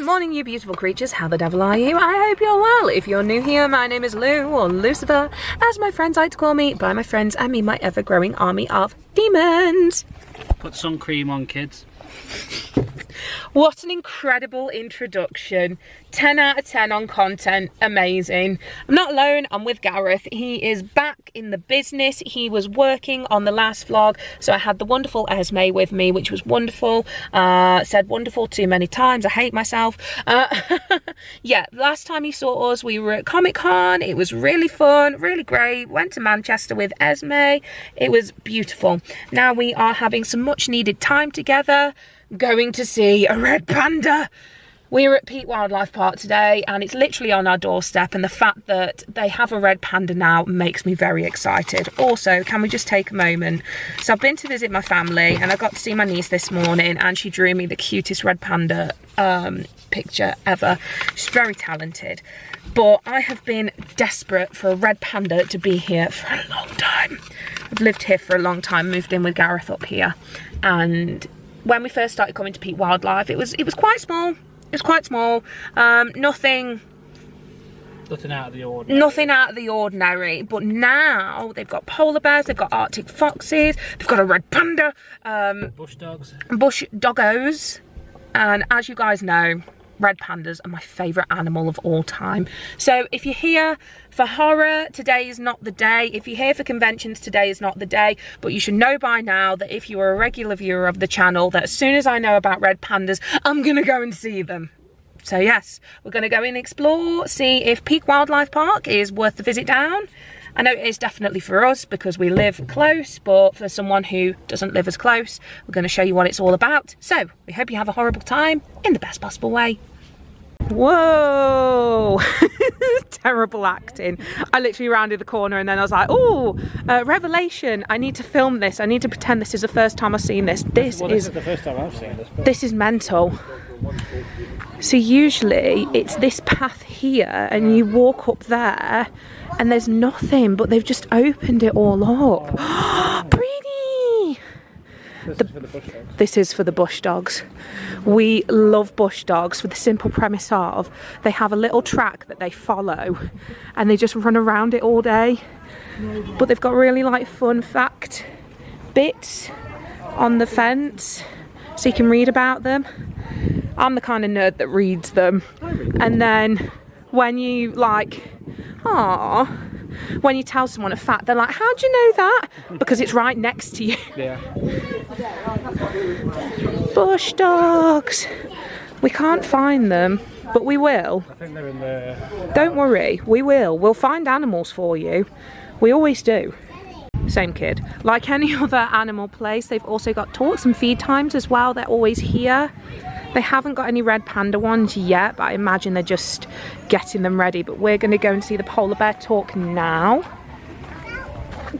Good morning, you beautiful creatures. How the devil are you? I hope you're well. If you're new here, my name is Lou, or Lucifer, as my friends like to call me. By my friends, I mean my ever-growing army of demons. Put sun cream on, kids. What an incredible introduction. 10 out of 10 on content. Amazing. I'm not alone. I'm with Gareth. He is back in the business. He was working on the last vlog, so I had the wonderful Esme with me, which was wonderful. Said wonderful too many times. I hate myself. Yeah, last time he saw us, we were at Comic-Con. It was really fun, really great. Went to Manchester with Esme. It was beautiful. Now we are having some much needed time together, going to see a red panda. We were at Peak Wildlife Park today and it's literally on our doorstep, and the fact that they have a red panda now makes me very excited. Also, can we just take a moment? So I've been to visit my family and I got to see my niece this morning, and she drew me the cutest red panda picture ever. She's very talented, but I have been desperate for a red panda to be here for a long time. I've lived here for a long time, moved in with Gareth up here, and when we first started coming to Peak Wildlife, it was quite small. It was quite small. Nothing out of the ordinary. Nothing out of the ordinary. But now they've got polar bears, they've got Arctic foxes, they've got a red panda, bush dogs, bush doggos, and as you guys know, red pandas are my favourite animal of all time. So if you're here for horror, today is not the day. If you're here for conventions, today is not the day. But you should know by now that if you are a regular viewer of the channel, that as soon as I know about red pandas, I'm going to go and see them. So yes, we're going to go and explore, see if Peak Wildlife Park is worth the visit down. I know it is definitely for us because we live close, but for someone who doesn't live as close, we're going to show you what it's all about. So we hope you have a horrible time in the best possible way. Whoa. Terrible acting. I literally rounded the corner and then I was like, oh, revelation, I need to film this. I need to pretend this is the first time I've seen this. This is the first time I've seen this. This is mental. So usually it's this path here and you walk up there and there's nothing, but they've just opened it all up. Pretty. This is for the bush dogs. We love bush dogs for the simple premise of they have a little track that they follow and they just run around it all day. But they've got really like fun fact bits on the fence so you can read about them. I'm the kind of nerd that reads them, and then when you like, when you tell someone a fact, they're like, how'd you know that? Because it's right next to you. Yeah. Bush dogs. We can't find them, but we will. I think they're in there. Don't worry, we will. We'll find animals for you. We always do. Same kid. Like any other animal place, they've also got talks and feed times as well. They're always here. They haven't got any red panda ones yet, but I imagine they're just getting them ready. But we're going to go and see the polar bear talk now.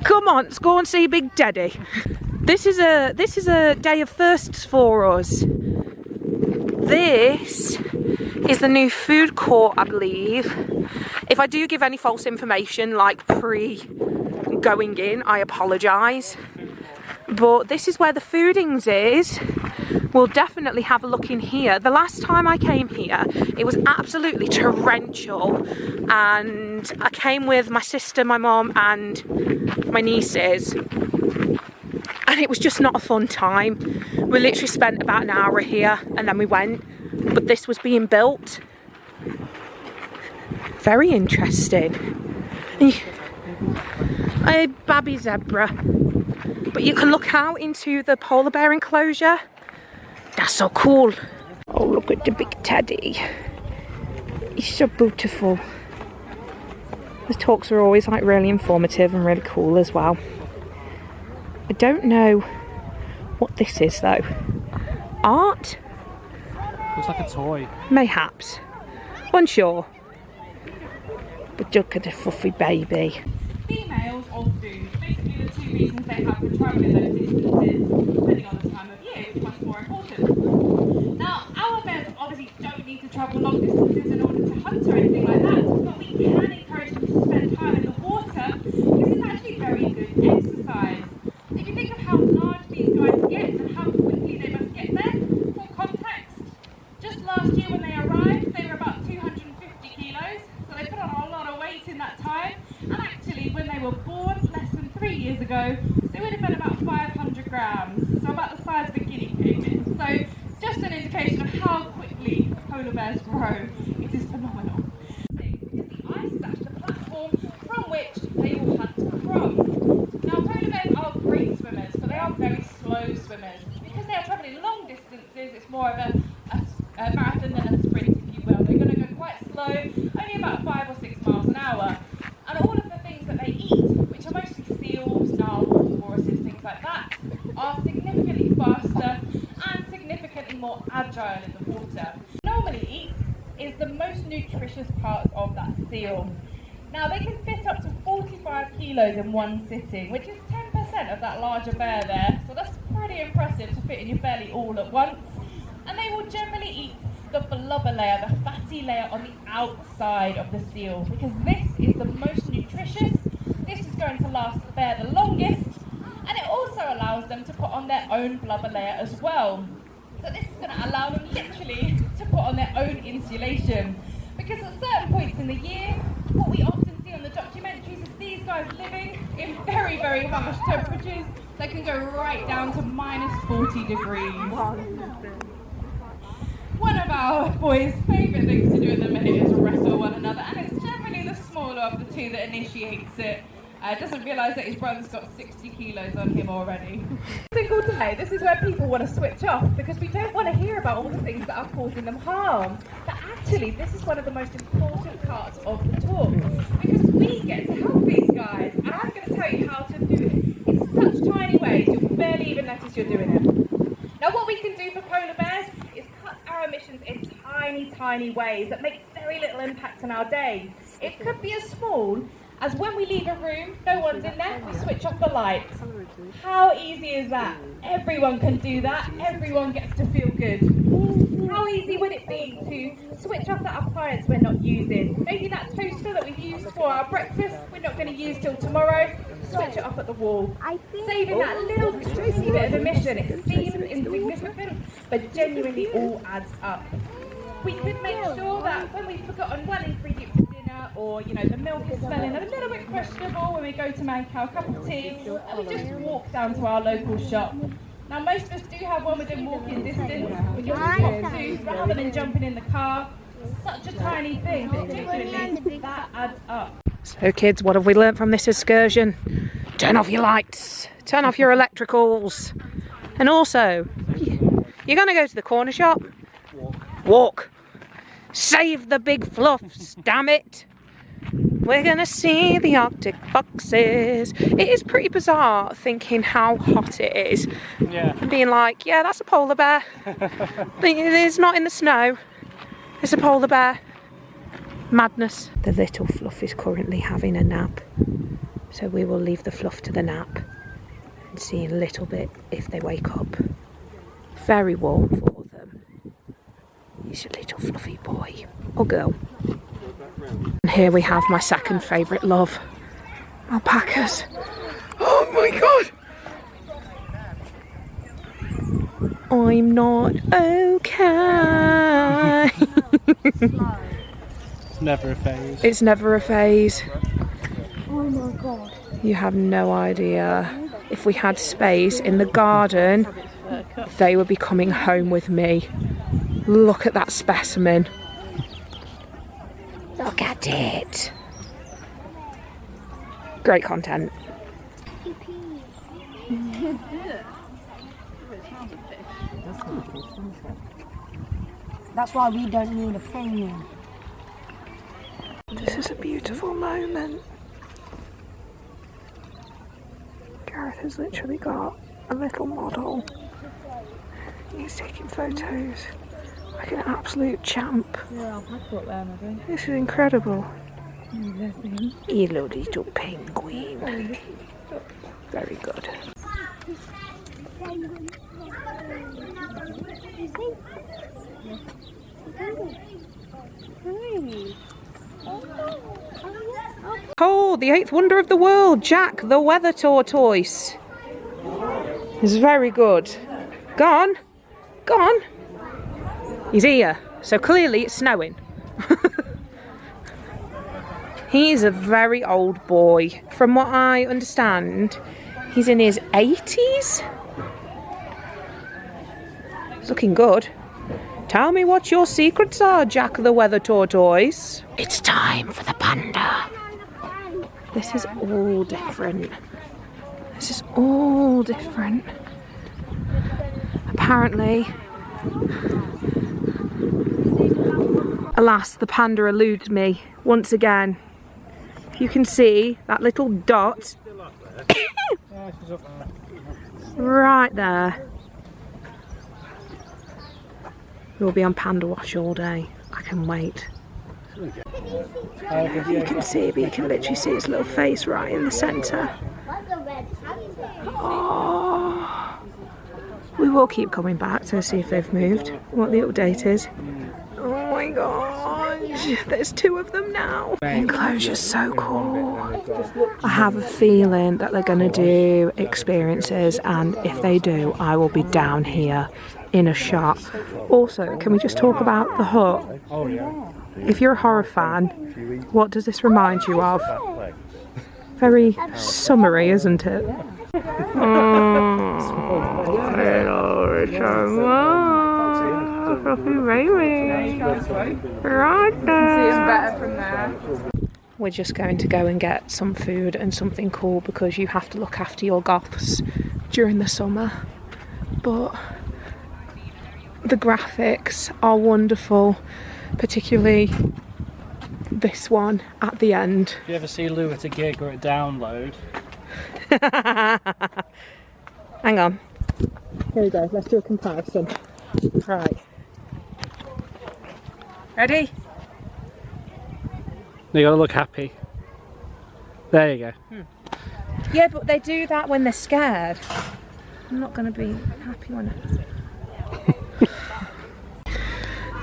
Come on, let's go and see Big Daddy. This is a day of firsts for us. This is the new food court, I believe. If I do give any false information, like pre-going in, I apologise. But this is where the foodings is. We'll definitely have a look in here. The last time I came here, it was absolutely torrential, and I came with my sister, my mum and my nieces, and it was just not a fun time. We literally spent about an hour here and then we went, but this was being built. Very interesting. A baby zebra, but you can look out into the polar bear enclosure. That's so cool. Oh, look at the big teddy. He's so beautiful. The talks are always like really informative and really cool as well. I don't know what this is though. Art? Looks like a toy. Mayhaps. Unsure. But look at the fluffy baby. Females of food. Basically the two reasons they have for travelling those distances, depending on the time of year, is much more important. Now, our bears obviously don't need to travel long distances in order to hunt or anything like that, but we can encourage them to spend time in the water because it's actually very good exercise. If you think of how large these guys get and how quickly they must get there, for context, just last year when they arrived about the size of a guinea pig. So just an indication of how quickly polar bears grow. It is phenomenal. Because the ice is actually the platform from which they will hunt from. Now polar bears are great swimmers, but they are very slow swimmers. Because they are travelling long distances, it's more of a marathon than a sprint, if you will. They're going to go quite slow, only about 5 or 6 miles an hour. And all of the things that they eat, which are mostly seals, narwhals, walruses, things like that, are significantly faster and significantly more agile in the water. Normally eat is the most nutritious part of that seal. Now they can fit up to 45 kilos in one sitting, which is 10% of that larger bear there, so that's pretty impressive to fit in your belly all at once. And they will generally eat the blubber layer, the fatty layer on the outside of the seal, because this is the most nutritious, this is going to last the bear the longest, and it also allows them to put on their own blubber layer as well. So this is going to allow them literally to put on their own insulation, because at certain points in the year, what we often see on the documentaries is these guys living in very, very harsh temperatures that can go right down to -40 degrees. One of our boys' favourite things to do at the minute is wrestle one another, and it's generally the smaller of the two that initiates it. Doesn't realise that his brother's got 60 kilos on him already. Single day, this is where people want to switch off because we don't want to hear about all the things that are causing them harm. But actually, this is one of the most important parts of the talk because we get to help these guys, and I'm going to tell you how to do it in such tiny ways you'll barely even notice you're doing it. Now, what we can do for polar bears is cut our emissions in tiny, tiny ways that make very little impact on our day. It could be as small as when we leave a room, no one's in there, we switch off the lights. How easy is that? Everyone can do that. Everyone gets to feel good. How easy would it be to switch off that appliance we're not using? Maybe that toaster that we've used for our breakfast, we're not going to use till tomorrow. Switch it off at the wall. Saving that little tiny bit of emission. It seems insignificant, but genuinely all adds up. We could make sure that when we've forgotten one ingredient for dinner, or the milk is smelling a little bit questionable when we go to make our cup of tea, and we just walk down to our local shop. Now most of us do have one within walking distance, we can just pop to rather than jumping in the car. Such a tiny thing, but genuinely that adds up. So kids, what have we learnt from this excursion? Turn off your lights, turn off your electricals, and also, you're going to go to the corner shop? Walk. Save the big fluffs, damn it. We're going to see the Arctic foxes. It is pretty bizarre thinking how hot it is. Yeah. And being like, yeah, that's a polar bear. It's not in the snow. It's a polar bear. Madness. The little fluff is currently having a nap. So we will leave the fluff to the nap and see in a little bit if they wake up. Very warm for them. He's a little fluffy boy or girl. And here we have my second favourite love, alpacas. Oh my god! I'm not okay. It's never a phase. It's never a phase. Oh my god. You have no idea. If we had space in the garden, they would be coming home with me. Look at that specimen. Look at it. Great content. That's why we don't need a penguin. This is a beautiful moment. Gareth has literally got a little model. He's taking photos like an absolute champ. This is incredible. You little penguin. Very good. Oh, the eighth wonder of the world, Jack the weather tortoise. It's very good. Gone. Gone. He's here, so clearly it's snowing. He's a very old boy. From what I understand, he's in his 80s. It's looking good. Tell me what your secrets are, Jack the Weather Tortoise. It's time for the panda. This is all different. This is all different. Apparently, alas, the panda eluded me once again. If you can see that little dot right there. We'll be on Panda Wash all day. I can wait. You can see, but you can literally see his little face right in the centre. Oh. We will keep coming back to see if they've moved, what the update is. Oh my gosh, there's 2 of them now. The enclosure's so cool. I have a feeling that they're going to do experiences, and if they do, I will be down here in a shot. Also, can we just talk about the hut? Oh yeah. If you're a horror fan, what does this remind you of? Very summery, isn't it? We're just going to go and get some food and something cool because you have to look after your goths during the summer. But the graphics are wonderful, particularly this one at the end. If you ever see Lou at a gig or a download. Hang on. Here we go, let's do a comparison. Right. Ready? You gotta look happy. There you go. Yeah, but they do that when they're scared. I'm not going to be happy when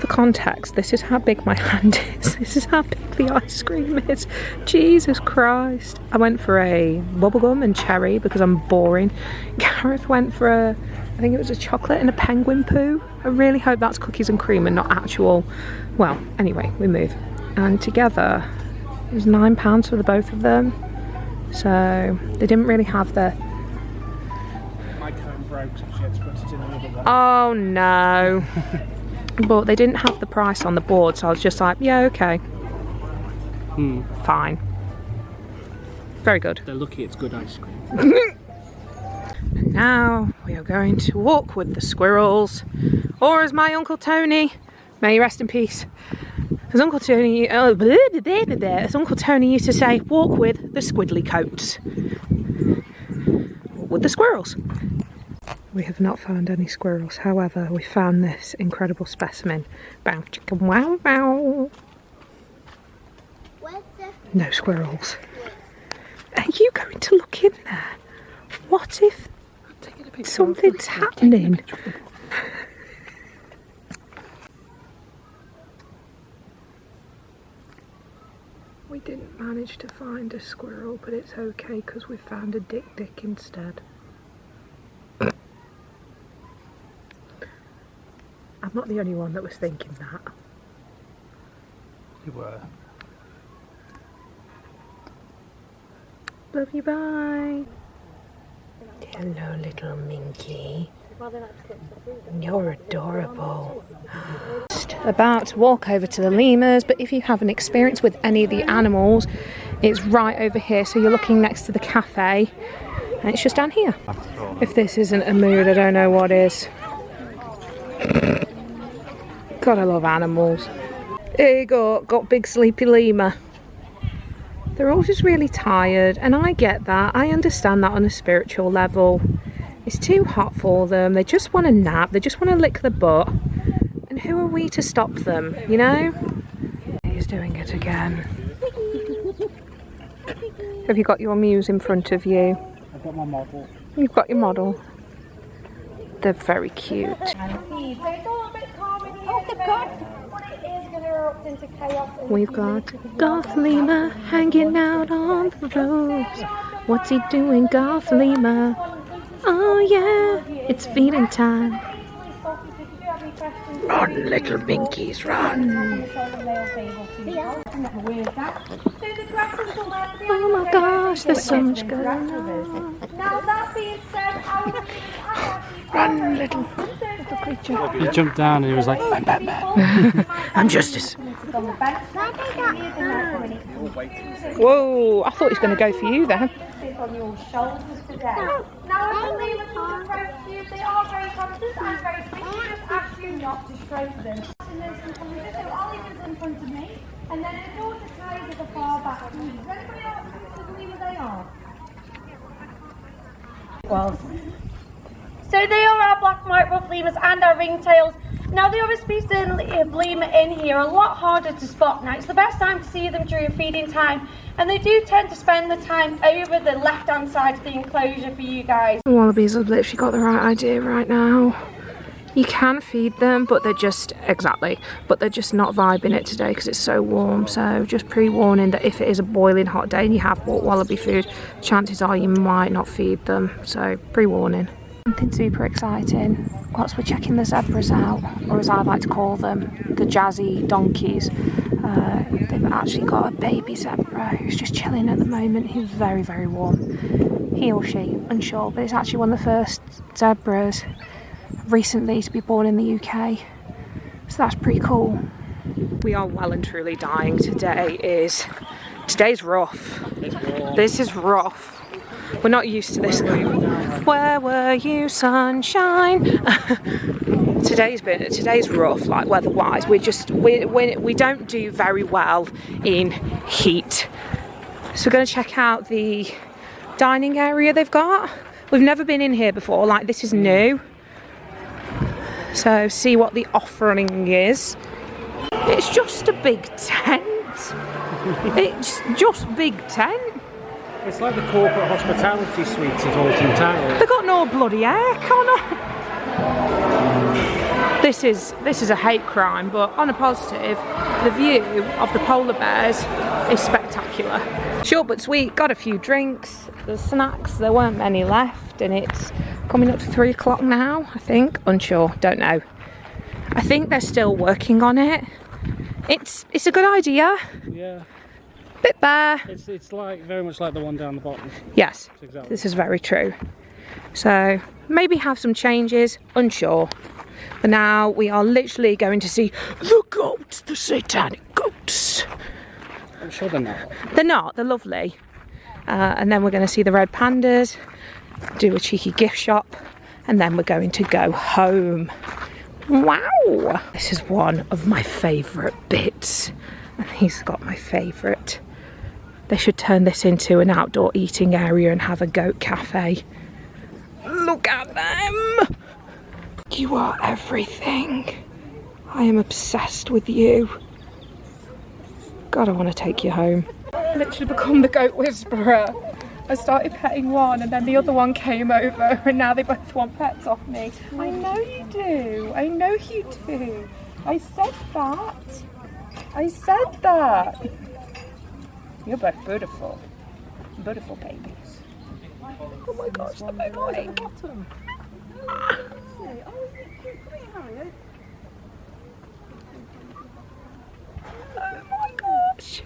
For context, this is how big my hand is. This is how big the ice cream is. Jesus Christ. I went for a bubblegum and cherry because I'm boring. Gareth went for I think it was a chocolate and a penguin poo. I really hope that's cookies and cream and not actual. Well, anyway, we move. And together, it was £9 for the both of them. So they didn't really have the... My comb broke, so she had to put it in another one. Oh no. But they didn't have the price on the board, so I was just like, yeah, okay. Fine. Very good. They're lucky it's good ice cream. And now we are going to walk with the squirrels. Or as my Uncle Tony, may he rest in peace, as Uncle Tony used to say, walk with the squiddly coats. Walk with the squirrels. We have not found any squirrels, however, we found this incredible specimen. Bow chicka wow wow. No squirrels. Are you going to look in there? What if something's happening? We didn't manage to find a squirrel, but it's okay because we found a dick instead. I'm not the only one that was thinking that. You were. Love you, bye. Hello, little Minky. You're adorable. Just about to walk over to the lemurs, but if you have an experience with any of the animals, it's right over here. So you're looking next to the cafe, and it's just down here. If this isn't a mood, I don't know what is. God, I love animals. Here you go, got big sleepy lemur. They're all just really tired, and I get that. I understand that on a spiritual level. It's too hot for them. They just want a nap. They just want to lick the butt. And who are we to stop them, you know? He's doing it again. Have you got your muse in front of you? I've got my model. You've got your model. They're very cute. We've got Goth Lemur hanging out on the roads. What's he doing, Goth Lemur? Oh yeah, it's feeding time. Run, little Minkies, run. Oh my gosh, there's so much going on. Run, little He jumped down and he was like, I'm Batman. I'm Justice. Whoa, I thought he was going to go for you then. On your shoulders today. Now, I believe when you approach you, they are very conscious and very sweet. We just ask you not to stroke them. I'll leave them in front of me, and then in order to tie at the far back. Does anybody else believe where they are? Well, so they are our black and white rough lemurs and our ringtails. Now the other species of lemur in here are a lot harder to spot. Now it's the best time to see them during feeding time, and they do tend to spend the time over the left hand side of the enclosure for you guys. The wallabies have literally got the right idea right now. You can feed them, but they're just, but they're just not vibing it today because it's so warm. So just pre-warning that if it is a boiling hot day and you have bought wallaby food, chances are you might not feed them. So pre-warning. Something super exciting whilst we're checking the zebras out, or as I like to call them, the jazzy donkeys. They've actually got a baby zebra who's just chilling at the moment. He's very, very warm. He or she, unsure, but it's actually one of the first zebras recently to be born in the UK. So that's pretty cool. We are well and truly dying. Today's rough. This is rough. We're not used to this. Where were you, sunshine? Today's rough, like weather-wise. We don't do very well in heat. So we're going to check out the dining area they've got. We've never been in here before. Like, this is new. So see what the offering is. It's just a big tent. It's just big tent. It's like the corporate hospitality suites at Alton Towers. They've got no bloody air, Connor. This is a hate crime, but on a positive, the view of the polar bears is spectacular. Short but sweet, got a few drinks, the snacks, there weren't many left, and it's coming up to 3 o'clock now, I think. Unsure, don't know. I think they're still working on it. It's a good idea. Yeah. Bit bare. It's like very much like the one down the bottom. Yes, Exactly. this is very true. So maybe have some changes, unsure. But now we are literally going to see the goats, the satanic goats. I'm sure they're not. They're not, they're lovely. And then we're going to see the red pandas, do a cheeky gift shop, and then we're going to go home. Wow! This is one of my favourite bits. And he's got my favourite. They should turn this into an outdoor eating area and have a goat cafe. Look at them! You are everything. I am obsessed with you. God, I want to take you home. I've literally become the goat whisperer. I started petting one and then the other one came over and now they both want pets off me. I know you do. I know you do. I said that. I said that. You're both beautiful. Beautiful babies. Oh my gosh, they're both awake. Oh my gosh.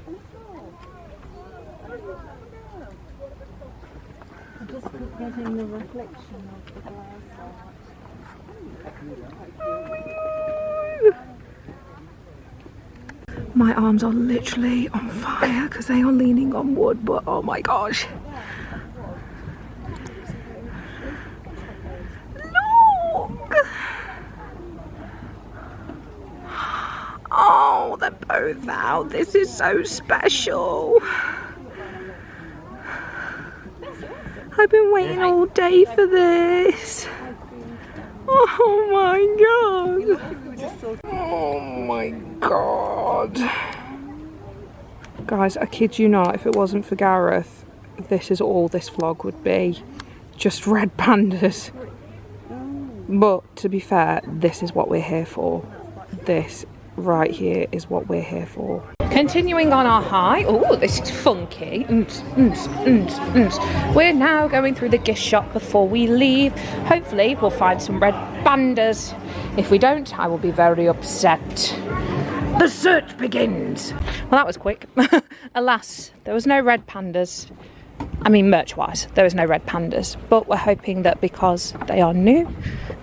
I'm just getting the reflection of the glass. My arms are literally on fire because they are leaning on wood, but oh my gosh. Look! Oh, they're both out. This is so special. I've been waiting all day for this. Oh my god. Oh my god. Guys, I kid you not, if it wasn't for Gareth, this is all this vlog would be. Just red pandas. But to be fair, this is what we're here for. This right here is what we're here for. Continuing on our high. Oh, this is funky. We're now going through the gift shop before we leave. Hopefully we'll find some red pandas. If we don't, I will be very upset. The search begins. Well, that was quick. Alas, there was no red pandas. I mean, merch-wise, there was no red pandas. But we're hoping that because they are new,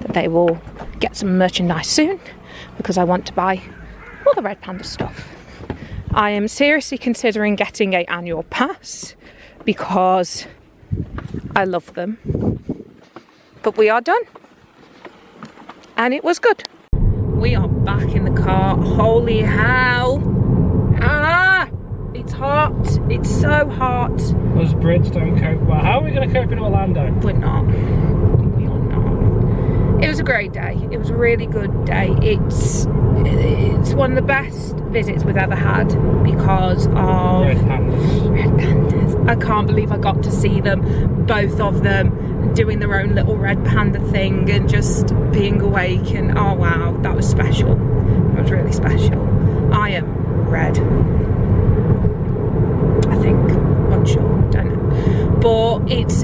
that they will get some merchandise soon because I want to buy all the Red Panda stuff. I am seriously considering getting an annual pass because I love them. But we are done. And it was good. We are back in the car. Holy hell. Ah! It's hot. It's so hot. Those Brits don't cope well. How are we going to cope in Orlando? We're not. We are not. It was a great day. It was a really good day. It's one of the best visits we've ever had because of Red Pandas. Red Pandas. I can't believe I got to see them, both of them, doing their own little Red Panda thing and just being awake, and oh wow, that was special. That was really special. I am red. I think, unsure, don't know. But it's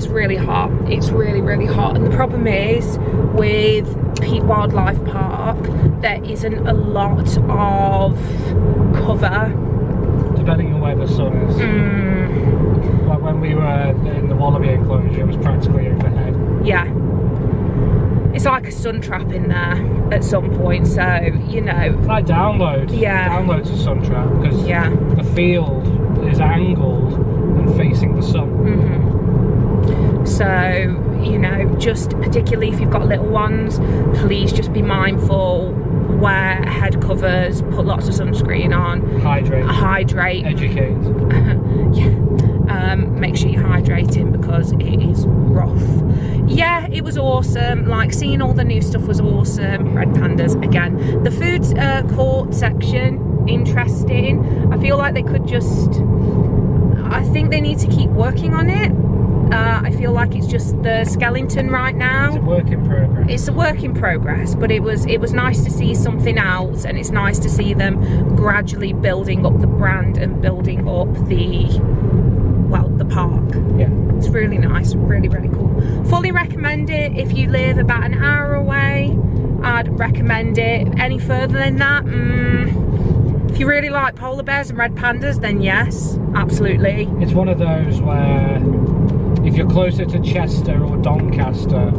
really hot. It's really hot. And the problem is with Peak Wildlife Park, there isn't a lot of cover. Depending on where the sun is. Like when we were in the Wallaby enclosure, it was practically overhead. Yeah. It's like a sun trap in there at some point, so, you know. It's like download. Yeah. Download's a sun trap because Yeah. the field is angled and facing the sun. So, you know, just particularly if you've got little ones, please just be mindful. Wear head covers, put lots of sunscreen on. Hydrate. Educate. Yeah. Make sure you're hydrating because it is rough. Yeah, it was awesome. Like, seeing all the new stuff was awesome. Red Pandas again. The food court section, interesting. I feel like they could just, I think they need to keep working on it. I feel like it's just the skeleton right now. It's a work in progress. It's a work in progress, but it was nice to see something else, and it's nice to see them gradually building up the brand and building up the park. Yeah. It's really nice, really cool. Fully recommend it if you live about an hour away. I'd recommend it. Any further than that, if you really like polar bears and red pandas, then yes, absolutely. It's one of those where if you're closer to Chester or Doncaster,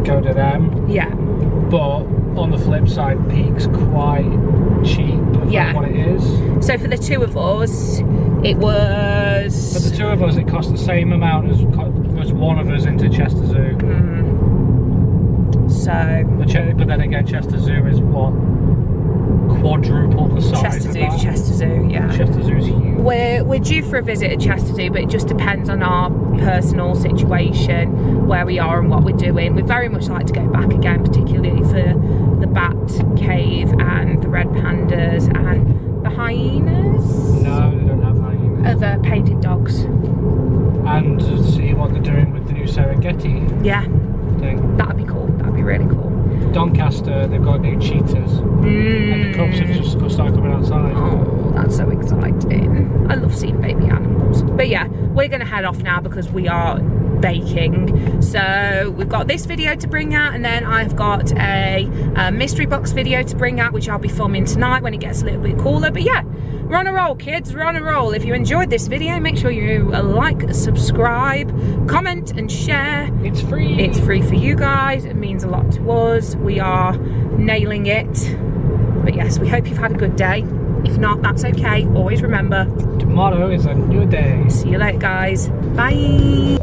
go to them. Yeah. But on the flip side, Peak's quite cheap for what it is. So for the two of us, it was... For the two of us, it cost the same amount as one of us into Chester Zoo. But then again, Chester Zoo is what? Quadruple the size of that. Chester Zoo, yeah. Chester Zoo's huge. We're due for a visit at Chester Zoo, but it just depends on our personal situation, where we are and what we're doing. We'd very much like to go back again, particularly for the Bat Cave and the Red Pandas and the hyenas. No, they don't have hyenas. The painted dogs. And see what they're doing with the new Serengeti Yeah. thing. That'd be cool. That'd be really cool. Doncaster, they've got new cheetahs. And the cubs have just started coming outside. Oh, that's so exciting. I love seeing baby animals. But yeah, we're going to head off now because we are baking. So we've got this video to bring out, and then I've got a mystery box video to bring out, which I'll be filming tonight when it gets a little bit cooler. But yeah, we're on a roll, kids. We're on a roll. If you enjoyed this video, make sure you like, subscribe, comment and share. It's free. It's free for you guys. It means a lot to us. We are nailing it. But yes, we hope you've had a good day. If not, that's okay. Always remember, tomorrow is a new day. See you later, guys. Bye.